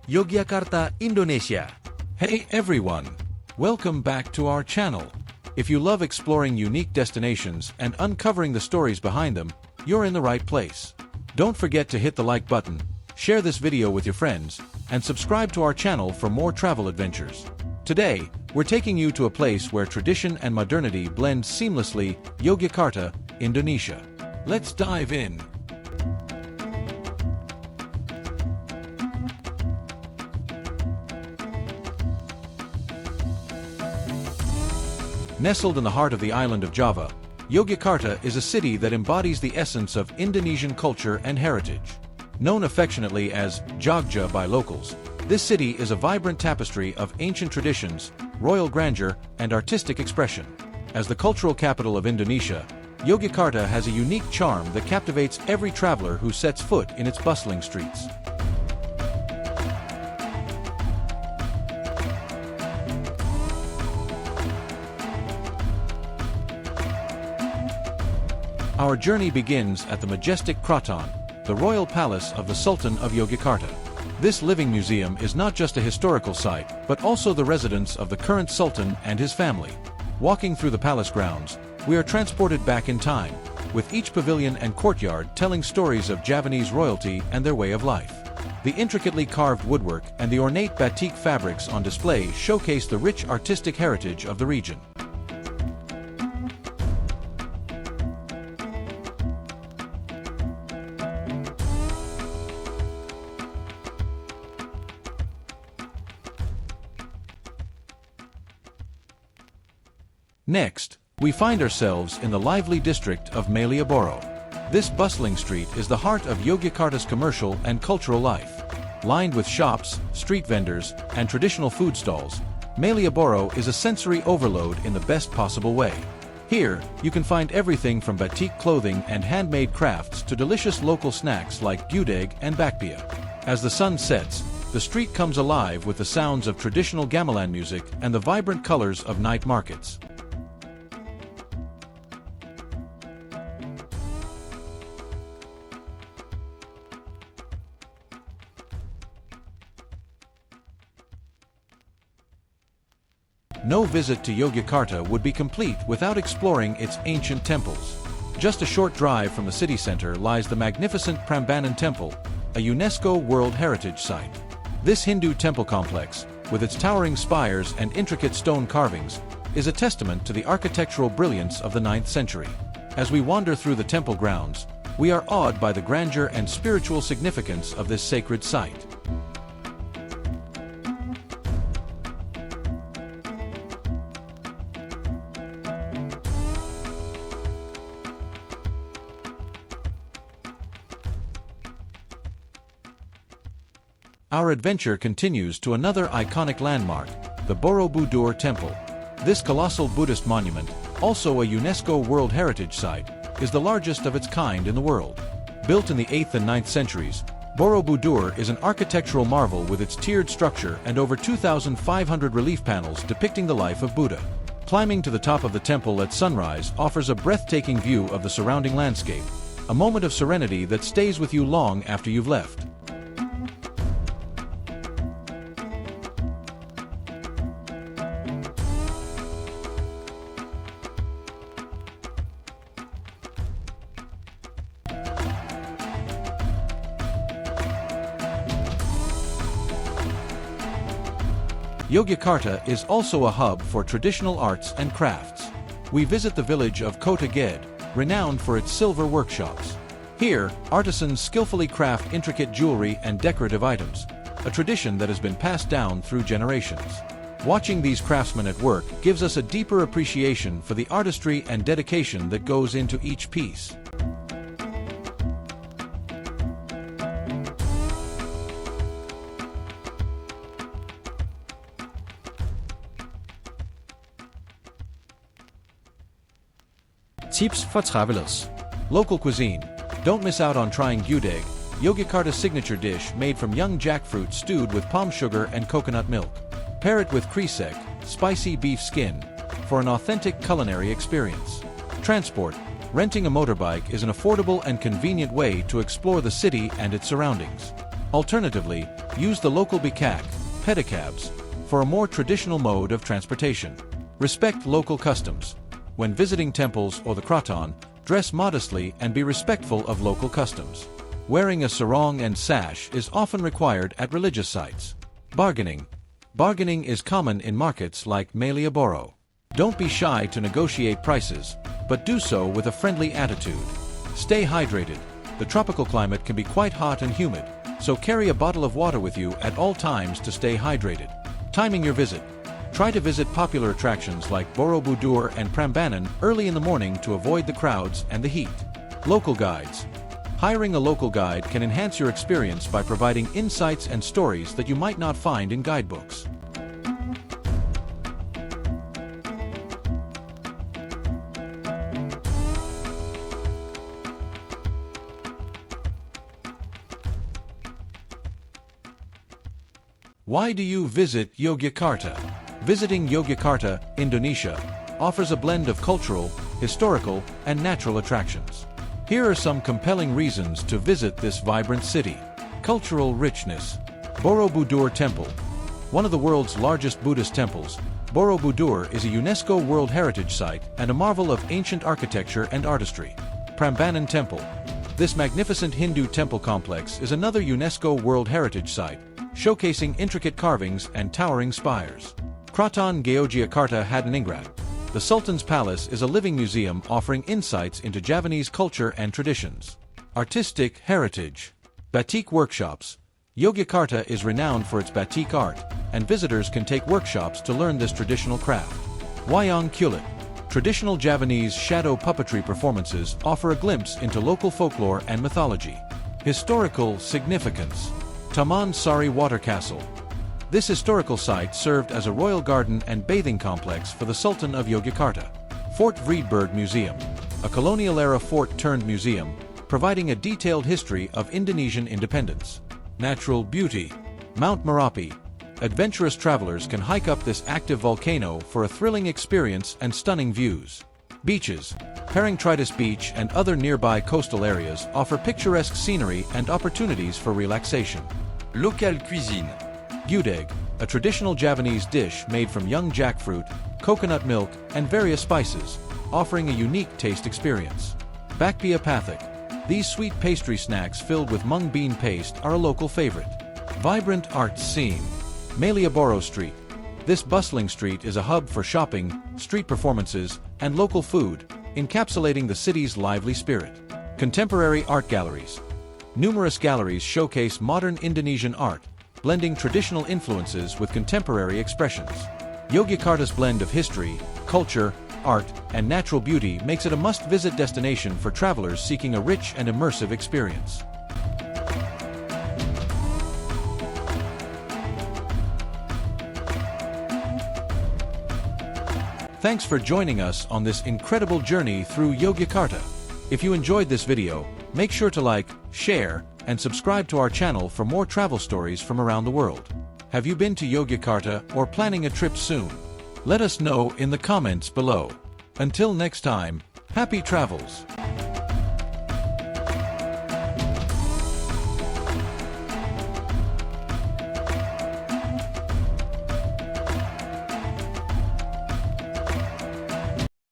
Yogyakarta, Indonesia. Hey everyone! Welcome back to our channel. If you love exploring unique destinations and uncovering the stories behind them, you're in the right place. Don't forget to hit the like button, share this video with your friends, and subscribe to our channel for more travel adventures. Today, we're taking you to a place where tradition and modernity blend seamlessly, Yogyakarta, Indonesia. Let's dive in. Nestled in the heart of the island of Java, Yogyakarta is a city that embodies the essence of Indonesian culture and heritage. Known affectionately as Jogja by locals, this city is a vibrant tapestry of ancient traditions, royal grandeur, and artistic expression. As the cultural capital of Indonesia, Yogyakarta has a unique charm that captivates every traveler who sets foot in its bustling streets. Our journey begins at the majestic Kraton, the royal palace of the Sultan of Yogyakarta. This living museum is not just a historical site, but also the residence of the current Sultan and his family. Walking through the palace grounds, we are transported back in time, with each pavilion and courtyard telling stories of Javanese royalty and their way of life. The intricately carved woodwork and the ornate batik fabrics on display showcase the rich artistic heritage of the region. Next, we find ourselves in the lively district of Malioboro. This bustling street is the heart of Yogyakarta's commercial and cultural life. Lined with shops, street vendors, and traditional food stalls, Malioboro is a sensory overload in the best possible way. Here, you can find everything from batik clothing and handmade crafts to delicious local snacks like gudeg and bakpia. As the sun sets, the street comes alive with the sounds of traditional gamelan music and the vibrant colors of night markets. No visit to Yogyakarta would be complete without exploring its ancient temples. Just a short drive from the city center lies the magnificent Prambanan Temple, a UNESCO World Heritage Site. This Hindu temple complex, with its towering spires and intricate stone carvings, is a testament to the architectural brilliance of the 9th century. As we wander through the temple grounds, we are awed by the grandeur and spiritual significance of this sacred site. Our adventure continues to another iconic landmark, the Borobudur Temple. This colossal Buddhist monument, also a UNESCO World Heritage Site, is the largest of its kind in the world. Built in the 8th and 9th centuries, Borobudur is an architectural marvel with its tiered structure and over 2,500 relief panels depicting the life of Buddha. Climbing to the top of the temple at sunrise offers a breathtaking view of the surrounding landscape, a moment of serenity that stays with you long after you've left. Yogyakarta is also a hub for traditional arts and crafts. We visit the village of Kota Gede, renowned for its silver workshops. Here, artisans skillfully craft intricate jewelry and decorative items, a tradition that has been passed down through generations. Watching these craftsmen at work gives us a deeper appreciation for the artistry and dedication that goes into each piece. Tips for travelers. Local cuisine. Don't miss out on trying gudeg, Yogyakarta's signature dish made from young jackfruit stewed with palm sugar and coconut milk. Pair it with krisek, spicy beef skin, for an authentic culinary experience. Transport. Renting a motorbike is an affordable and convenient way to explore the city and its surroundings. Alternatively, use the local bikak, pedicabs, for a more traditional mode of transportation. Respect local customs. When visiting temples or the kraton, dress modestly and be respectful of local customs. Wearing a sarong and sash is often required at religious sites. Bargaining. Bargaining is common in markets like Malioboro. Don't be shy to negotiate prices, but do so with a friendly attitude. Stay hydrated. The tropical climate can be quite hot and humid, so carry a bottle of water with you at all times to stay hydrated. Timing your visit. Try to visit popular attractions like Borobudur and Prambanan early in the morning to avoid the crowds and the heat. Local guides. Hiring a local guide can enhance your experience by providing insights and stories that you might not find in guidebooks. Why do you visit Yogyakarta? Visiting Yogyakarta, Indonesia, offers a blend of cultural, historical, and natural attractions. Here are some compelling reasons to visit this vibrant city. Cultural richness. Borobudur Temple. One of the world's largest Buddhist temples, Borobudur is a UNESCO World Heritage Site and a marvel of ancient architecture and artistry. Prambanan Temple. This magnificent Hindu temple complex is another UNESCO World Heritage Site, showcasing intricate carvings and towering spires. Kraton Yogyakarta Hadiningrat. The Sultan's Palace is a living museum offering insights into Javanese culture and traditions. Artistic heritage. Batik workshops. Yogyakarta is renowned for its batik art, and visitors can take workshops to learn this traditional craft. Wayang Kulit. Traditional Javanese shadow puppetry performances offer a glimpse into local folklore and mythology. Historical significance. Taman Sari Water Castle. This historical site served as a royal garden and bathing complex for the Sultan of Yogyakarta. Fort Vredeburg Museum, a colonial-era fort-turned-museum, providing a detailed history of Indonesian independence. Natural beauty. Mount Merapi. Adventurous travelers can hike up this active volcano for a thrilling experience and stunning views. Beaches. Parangtritis Beach and other nearby coastal areas offer picturesque scenery and opportunities for relaxation. Local cuisine. Gudeg, a traditional Javanese dish made from young jackfruit, coconut milk, and various spices, offering a unique taste experience. Bakpia Pathak. These sweet pastry snacks filled with mung bean paste are a local favorite. Vibrant arts scene. Malioboro Street. This bustling street is a hub for shopping, street performances, and local food, encapsulating the city's lively spirit. Contemporary art galleries. Numerous galleries showcase modern Indonesian art, blending traditional influences with contemporary expressions. Yogyakarta's blend of history, culture, art, and natural beauty makes it a must-visit destination for travelers seeking a rich and immersive experience. Thanks for joining us on this incredible journey through Yogyakarta. If you enjoyed this video, make sure to like, share, and subscribe to our channel for more travel stories from around the world. Have you been to Yogyakarta or planning a trip soon? Let us know in the comments below. Until next time, happy travels!